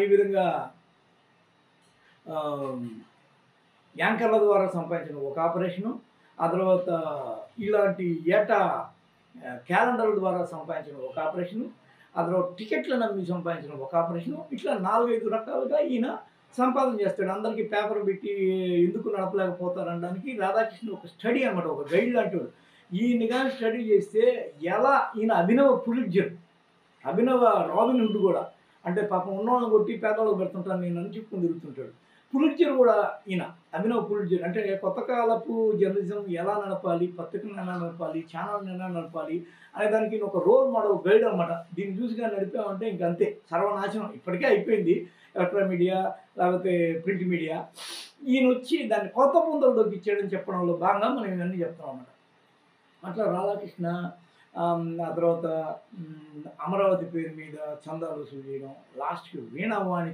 ఈ విధంగా ఆహ్, యాంకర్ల ద్వారా సంపాదించడం ఒక ఆపరేషను. ఆ తర్వాత ఇలాంటి ఏటా క్యాలెండర్ల ద్వారా సంపాదించడం ఒక ఆపరేషను. ఆ తర్వాత టికెట్లను అమ్మి సంపాదించడం ఒక ఆపరేషను. ఇట్లా 4, 5 రకాలుగా ఈయన సంపాదన చేస్తాడు. అందరికీ పేపర్ పెట్టి ఎందుకు నడపలేకపోతారనడానికి రాధాకృష్ణ ఒక స్టడీ అనమాట. ఒక గైడ్ లాంటోడు. ఈయన్ని గాని స్టడీ చేస్తే ఎలా ఈయన అభినవ పులిట్జర్, అభినవ రాబిన్ హుడ్ కూడా. అంటే పాపం ఉన్నోళ్ళని కొట్టి పేదోళ్ళకి పెడుతుంటాను నేనని చెప్పుకొని తిరుగుతుంటాడు. పులిట్జర్ కూడా ఈయన. అభినవ్ పులిట్జర్. అంటే కొత్త కాలపు జర్నలిజం ఎలా నడపాలి, పత్రికను ఎలా నడపాలి, ఛానల్‌ని ఎలా నడపాలి అనే దానికి ఈయన ఒక రోల్ మోడల్ గైడ్ అనమాట. దీన్ని చూసి గాని నడిపామంటే ఇంకంతే సర్వనాశనం. ఇప్పటికే అయిపోయింది. ఎలక్ట్రానిక్ మీడియా లేకపోతే ప్రింట్ మీడియా. ఈయనొచ్చి దాన్ని కొత్త పుంతలు తొక్కిచ్చాడని చెప్పడంలో భాగంగా మనం ఇవన్నీ చెప్తాం అన్నమాట. అట్లా రాధాకృష్ణ ఆ తర్వాత అమరావతి పేరు మీద చందాలు వసూలు చేయడం, లాస్ట్‌కి వీణావాణి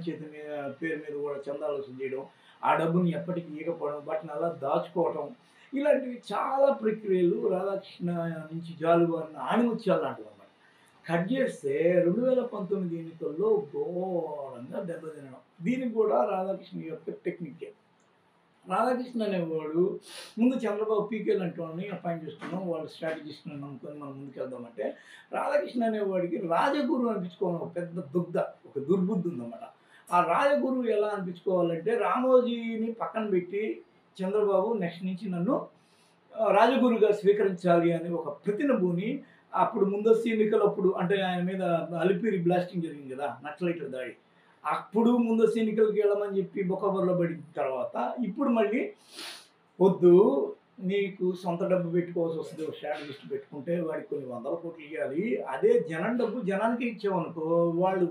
పేరు మీద కూడా చందాలు వసూలు చేయడం, ఆ డబ్బుని ఎప్పటికి ఇయ్యకపోవడం, వాటిని అలా దాచుకోవటం, ఇలాంటివి చాలా ప్రక్రియలు రాధాకృష్ణ నుంచి జాలువారిన ఆణిముత్యాలు లాంటివన్నమాట. కట్ చేస్తే 2019 ఎన్నికల్లో ఘోరంగా దెబ్బతినడం. దీనికి కూడా రాధాకృష్ణ యొక్క టెక్నికే. రాధాకృష్ణ అనేవాడు ముందు చంద్రబాబు పీకే లాంటి వాళ్ళని అపాయింట్ చేసుకున్నాం. వాళ్ళు స్ట్రాటజిస్ట్‌ని నమ్ముకొని మనం ముందుకెళ్దామంటే, రాధాకృష్ణ అనేవాడికి రాజగురు అనిపించుకోవాలని ఒక పెద్ద ఒక దుర్బుద్ధి ఉందన్నమాట. ఆ రాజగురువు ఎలా అనిపించుకోవాలంటే, రామోజీని పక్కన పెట్టి చంద్రబాబు నెక్స్ట్ నుంచి నన్ను రాజగురువుగా స్వీకరించాలి అని ఒక ప్రతినబూని అప్పుడు ముందస్తు ఎన్నికలప్పుడు అంటే ఆయన మీద అలిపిరి బ్లాస్టింగ్ జరిగింది కదా! నక్సలైట్ల దాడి. అప్పుడు ముందస్తు ఎన్నికలకి వెళ్ళమని చెప్పి బొక్కబొర్ల పడిన తర్వాత ఇప్పుడు మళ్ళీ వద్దు నీకు సొంత డబ్బు పెట్టుకోవాల్సి వస్తుంది. ఒక స్ట్రాటజిస్ట్ పెట్టుకుంటే వాడికి కొన్ని వందల కోట్లు ఇవ్వాలి. అదే జనం డబ్బు జనానికి ఇచ్చామనుకో వాళ్ళు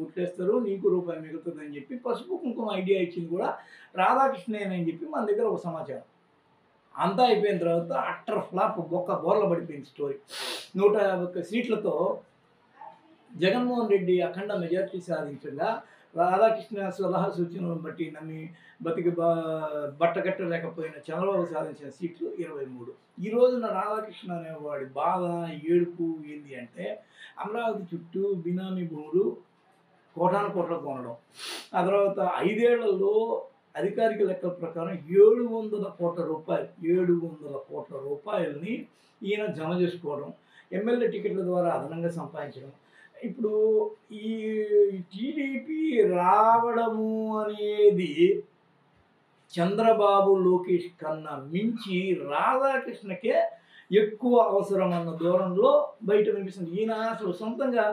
ఓట్లేస్తారు నీకు రూపాయి మిగులుతుందని చెప్పి పసుపు కుంకుమ ఐడియా ఇచ్చింది కూడా రాధాకృష్ణేనని చెప్పి మన దగ్గర ఒక సమాచారం. అంతా అయిపోయిన తర్వాత అట్టర్ ఫ్లాప్ బొక్క బోర్ల పడిపోయింది స్టోరీ. 151 సీట్లతో జగన్మోహన్ రెడ్డి అఖండ మెజార్టీ సాధించగా రాధాకృష్ణ సలహా సూచనలను బట్టి నమ్మి బట్టకట్టలేకపోయిన చంద్రబాబు సాధించిన సీట్లు 23. ఈ రోజున రాధాకృష్ణ అనేవాడి బాధ, ఏడుపు ఏంది అంటే అమరావతి చుట్టూ బినామీ భూములు కోటాను కోట్లకు కొనడం. ఆ తర్వాత 5 ఏళ్లలో అధికారిక లెక్కల ప్రకారం 700 కోట్ల రూపాయలు, 700 కోట్ల రూపాయలని ఈయన జమ చేసుకోవడం, ఎమ్మెల్యే టికెట్ల ద్వారా అదనంగా సంపాదించడం. ఇప్పుడు ఈ టీడీపీ రావడము అనేది చంద్రబాబు, లోకేష్ కన్నా మించి రాధాకృష్ణకే ఎక్కువ అవసరం అన్న ధోరణిలో బయట వినిపిస్తుంది. ఈయన అసలు సొంతంగా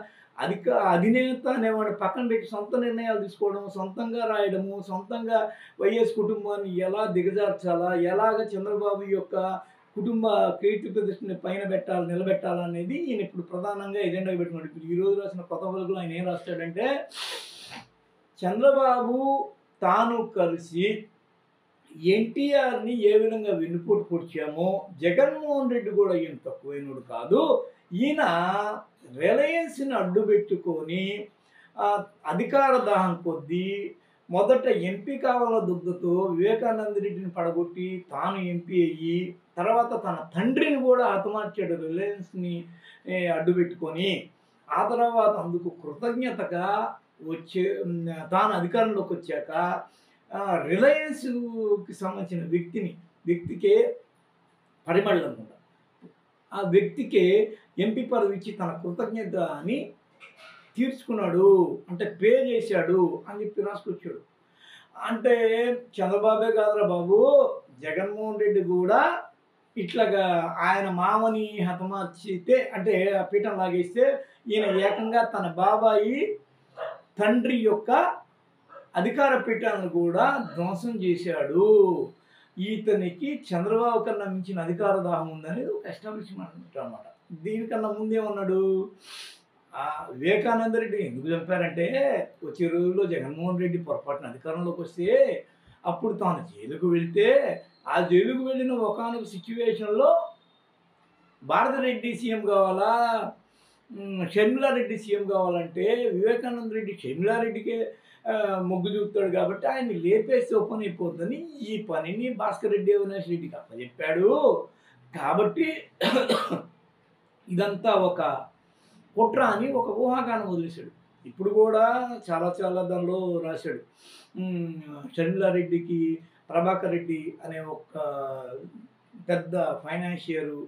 అధినేత అనేవాడు పక్కన పెట్టి సొంత నిర్ణయాలు తీసుకోవడం, సొంతంగా రాయడము, సొంతంగా వైఎస్ కుటుంబాన్ని ఎలా దిగజార్చాలా, ఎలాగ చంద్రబాబు యొక్క కుటుంబ కీర్తి ప్రతిష్టని పైన నిలబెట్టాలనేది ఈయన ఇప్పుడు ప్రధానంగా ఎజెండాగా పెట్టుకున్నాడు. ఇప్పుడు ఈరోజు రాసిన కొత్త పలుకులు ఆయన ఏం రాస్తాడంటే, చంద్రబాబు తాను కలిసి ఎన్టీఆర్‌ని ఏ విధంగా వెన్నుపోటు పొడిచామో జగన్మోహన్ రెడ్డి కూడా ఏం తక్కువైనడు కాదు. ఈయన రిలయన్స్‌ని అడ్డుపెట్టుకొని అధికార దాహం కొద్దీ మొదట ఎంపీ కావాల దుగ్ధతో వివేకానంద రెడ్డిని పడగొట్టి తాను ఎంపీ అయ్యి తర్వాత తన తండ్రిని కూడా హతమార్చాడు రిలయన్స్‌ని అడ్డుపెట్టుకొని. ఆ తర్వాత అందుకు కృతజ్ఞతగా తాను అధికారంలోకి వచ్చాక రిలయన్స్‌కి సంబంధించిన వ్యక్తికే పరిమళ్ అనుకుంటా. ఆ వ్యక్తికే ఎంపీ పదవి ఇచ్చి తన కృతజ్ఞత అని తీర్చుకున్నాడు, అంటే పే చేశాడు అని చెప్పి రాసుకొచ్చాడు. అంటే చంద్రబాబే కాదురా బాబు, జగన్మోహన్ రెడ్డి కూడా ఇట్లాగా ఆయన మామని హతమార్చితే అంటే ఆ పీఠం లాగేస్తే ఈయన ఏకంగా తన బాబాయి తండ్రి యొక్క అధికార పీఠాలను కూడా ధ్వంసం చేశాడు. ఈతనికి చంద్రబాబు కన్నా మించిన అధికార దాహం ఉందనేది ఒక ఎస్టాబ్లిష్మెంట్ అనమాట. దీనికన్నా ముందేమన్నాడు, వివేకానంద రెడ్డి ఎందుకు చంపారంటే వచ్చే రోజుల్లో జగన్మోహన్ రెడ్డి పొరపాటున అధికారంలోకి వస్తే అప్పుడు తాను జైలుకు వెళ్తే ఆ జైలుకు వెళ్ళిన ఒకానొక సిచ్యువేషన్లో భారతిరెడ్డి సీఎం కావాలా, షర్మిలారెడ్డి సీఎం కావాలంటే వివేకానంద రెడ్డి షర్మిలారెడ్డికే మొగ్గు చూపుతాడు కాబట్టి ఆయన్ని లేపేసి ఓపెన్ అయిపోద్దని ఈ పనిని భాస్కర్ రెడ్డి అవినాష్ రెడ్డికి అప్పచెప్పాడు. కాబట్టి ఇదంతా ఒక కుట్ర అని ఒక ఊహాగానం వదిలేశాడు. ఇప్పుడు కూడా చాలా చాలా దానిలో రాశాడు. షర్మిలారెడ్డికి ప్రభాకర్ రెడ్డి అనే ఒక పెద్ద ఫైనాన్షియరు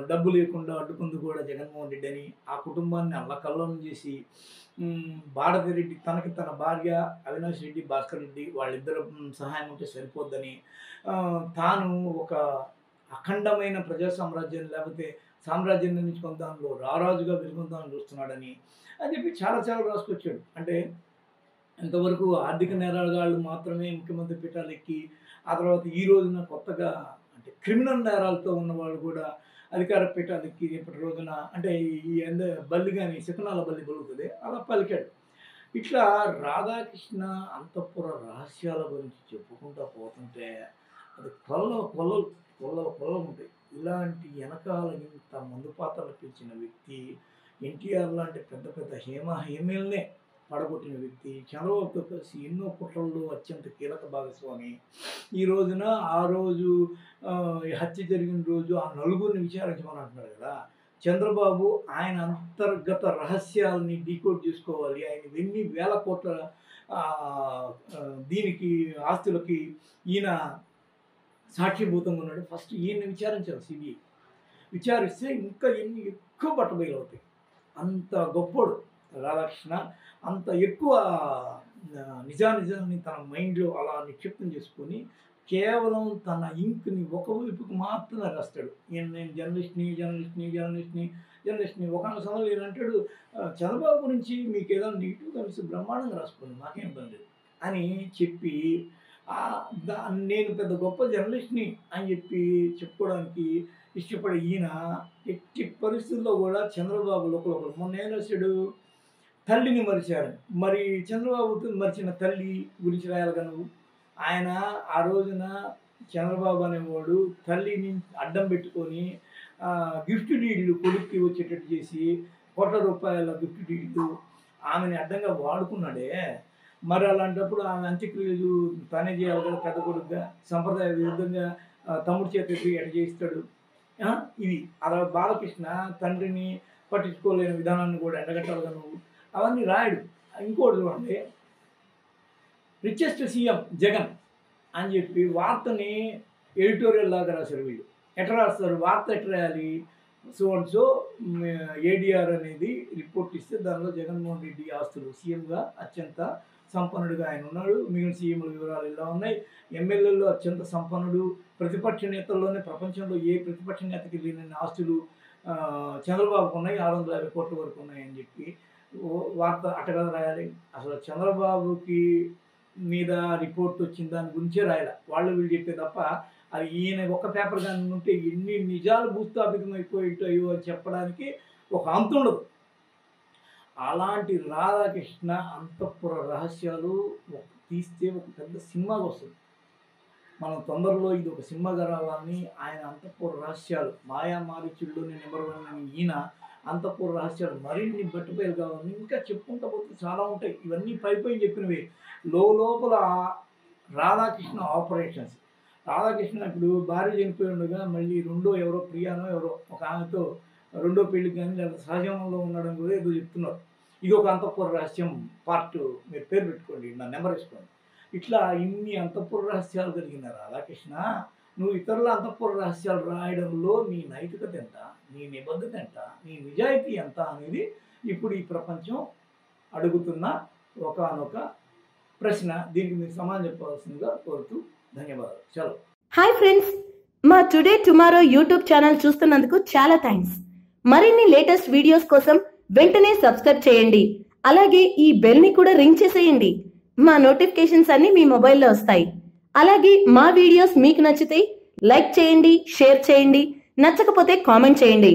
డబ్బు లేకుండా అడ్డుకుంది కూడా జగన్మోహన్ రెడ్డి అని ఆ కుటుంబాన్ని అల్లకల్లోలం చేసి భారతిరెడ్డి తనకి తన భార్య అవినాష్ రెడ్డి భాస్కర్ రెడ్డి వాళ్ళిద్దరు సహాయం ఉంటే సరిపోద్దని తాను ఒక అఖండమైన ప్రజా సామ్రాజ్యాన్ని లేకపోతే సామ్రాజ్యం నిర్మించుకున్న దానిలో రారాజుగా వెలుగొందామని చూస్తున్నాడని అని చెప్పి చాలా చాలా రాసుకొచ్చాడు. అంటే ఇంతవరకు ఆర్థిక నేరాగాళ్ళు మాత్రమే ముఖ్యమంత్రి పీఠాలు ఎక్కి ఆ తర్వాత ఈ రోజున కొత్తగా అంటే క్రిమినల్ నేరాలతో ఉన్నవాళ్ళు కూడా అధికార పీఠాలు ఎక్కి రేపటి రోజున అంటే ఈ బల్లి కానీ శకునాల బల్లి బలుగుతుంది అలా పలికాడు. ఇట్లా రాధాకృష్ణ అంతఃపుర రహస్యాల గురించి చెప్పుకుంటూ పోతుంటే అది కొల్ల ఉంటాయి. ఇలాంటి వెనకాల ఇంత మందు పాత్రలు పిలిచిన వ్యక్తి, ఎన్టీఆర్ లాంటి పెద్ద పెద్ద హేమీలనే పడగొట్టిన వ్యక్తి, చంద్రబాబుతో కలిసి ఎన్నో కుట్రల్లో అత్యంత కీలక భాగస్వామి. ఈ రోజున ఆ రోజు హత్య జరిగిన రోజు ఆ నలుగురిని విచారించమని అంటున్నారు కదా. చంద్రబాబు ఆయన అంతర్గత రహస్యాలని డీకోడ్ చేసుకోవాలి. ఆయన ఎన్ని వేల కోట్ల దీనికి ఆస్తులకి ఈయన సాక్షిభూతంగా ఉన్నాడు. ఫస్ట్ ఈయన్ని విచారించాలి సిబిఐ. విచారిస్తే ఇంకా ఎన్ని ఎక్కువ బట్టబయలు అవుతాయి. అంత గొప్పోడు రాధాకృష్ణ, అంత ఎక్కువ నిజాన్ని తన మైండ్లో అలా నిక్షిప్తం చేసుకొని కేవలం తన ఇంక్ని ఒకవైపుకు మాత్రమే రాస్తాడు. నేను జర్నలిస్ట్ని ఒకనొక సమయంలో ఏంటంటాడు, చంద్రబాబు గురించి మీకు ఏదైనా నెగిటివ్ కలిసి బ్రహ్మాండంగా రాసుకోండి నాకేం ఇబ్బంది లేదు అని చెప్పి నేను పెద్ద గొప్ప జర్నలిస్ట్ని అని చెప్పి చెప్పుకోవడానికి ఇష్టపడే ఈయన ఎట్టి పరిస్థితుల్లో కూడా చంద్రబాబు లోపల మొన్న ఏం రాశాడు, తల్లిని మరిచారు. మరి చంద్రబాబు మరిచిన తల్లి గురించి రాయాలిగా నువ్వు. ఆయన ఆ రోజున చంద్రబాబు అనేవాడు తల్లిని అడ్డం పెట్టుకొని గిఫ్ట్ డీడ్లు కొడుక్కి వచ్చేటట్టు చేసి ₹1,00,00,000 గిఫ్ట్ డీడ్లు ఆమెని అడ్డంగా వాడుకున్నాడే. మరి అలాంటప్పుడు ఆమె అంత్యక్రియలు తానే చేయాలి కదా పెద్ద కొడుకుగా. సంప్రదాయ విరుద్ధంగా తమ్ముడు చేత ఎట్ట చేయిస్తాడు. ఇది అలా బాలకృష్ణ తండ్రిని పట్టించుకోలేని విధానాన్ని కూడా ఎండగట్టాలిగా నువ్వు. అవన్నీ రాయడు. ఇంకోటి చూడండి, రిచెస్ట్ సీఎం జగన్ అని చెప్పి వార్తని ఎడిటోరియల్ లాగా రాశారు వీళ్ళు. ఎట్లా రాస్తారు వార్త, ఎట్లా రాయాలి, సో అండ్ సో ఏడిఆర్ అనేది రిపోర్ట్ ఇస్తే దానిలో జగన్మోహన్ రెడ్డి ఆస్తులు సీఎంగా అత్యంత సంపన్నుడిగా ఆయన ఉన్నాడు, మిగిలిన సీఎంల వివరాలు ఇలా ఉన్నాయి, ఎమ్మెల్యేల్లో అత్యంత సంపన్నుడు, ప్రతిపక్ష నేతల్లోనే ప్రపంచంలో ఏ ప్రతిపక్ష నేతకి లేని ఆస్తులు చంద్రబాబుకు ఉన్నాయి, 650 కోట్ల వరకు ఉన్నాయని చెప్పి వార్త అట్టగా రాయాలి. అసలు చంద్రబాబుకి మీద రిపోర్ట్ వచ్చిన దాని గురించే రాయాలి వాళ్ళు వీళ్ళు చెప్పే తప్ప అది ఈయన ఒక పేపర్ కానీ ఉంటే ఎన్ని నిజాలు భూస్థాపితం అయిపోయాయో అని చెప్పడానికి ఒక అంతుండదు. అలాంటి రాధాకృష్ణ అంతఃపుర రహస్యాలు తీస్తే ఒక పెద్ద సినిమాగా వస్తుంది. మనం తొందరలో ఇది ఒక సినిమాగా రావాలని ఆయన అంతఃపుర రహస్యాలు మాయా మారీచుల్లోనే నెంబర్ 1 అని ఈయన అంతఃపుర రహస్యాలు మరిన్ని బట్టిపైలు కావాలని ఇంకా చెప్పుకుంటూ పోతే చాలా ఉంటాయి. ఇవన్నీ పైపై చెప్పినవి. లోపల రాధాకృష్ణ ఆపరేషన్స్. రాధాకృష్ణ ఇప్పుడు భార్య చనిపోయి ఉండగా మళ్ళీ ఎవరో ప్రియానో ఎవరో ఒక ఆమెతో రెండో పెళ్లికి కానీ లేదా సహజంలో ఉండడం కూడా ఏదో చెప్తున్నారు. ఇది ఒక అంతఃపుర రహస్యం పార్ట్, మీరు పేరు పెట్టుకోండి, నా నెంబర్ వేసుకోండి. ఇట్లా ఇన్ని అంతఃపుర రహస్యాలు కలిగిన రాధాకృష్ణ, నువ్వు ఇతరుల అంతఃపుర రహస్యాలు రాయడంలో నీ నైతికత ఎంత, నీ నిబద్ధత ఎంత, నీ నిజాయితీ ఎంత అనేది ఇప్పుడు ఈ ప్రపంచం అడుగుతున్న ఒకానొక ప్రశ్న. దీనికి మీరు సమాధానం చెప్పవలసిందిగా కోరుతూ ధన్యవాదాలు. చలో. హాయ్ ఫ్రెండ్స్, మా టుడే టుమారో యూట్యూబ్ ఛానల్ చూస్తున్నందుకు చాలా థ్యాంక్స్. మరిన్ని లేటెస్ట్ వీడియోస్ కోసం వెంటనే సబ్స్క్రైబ్ చేయండి. అలాగే ఈ బెల్ ని కూడా రింగ్ చేసేయండి. మా నోటిఫికేషన్స్ అన్ని మీ మొబైల్లో వస్తాయి. అలాగే మా వీడియోస్ మీకు నచ్చితే లైక్ చేయండి, షేర్ చేయండి, నచ్చకపోతే కామెంట్ చేయండి.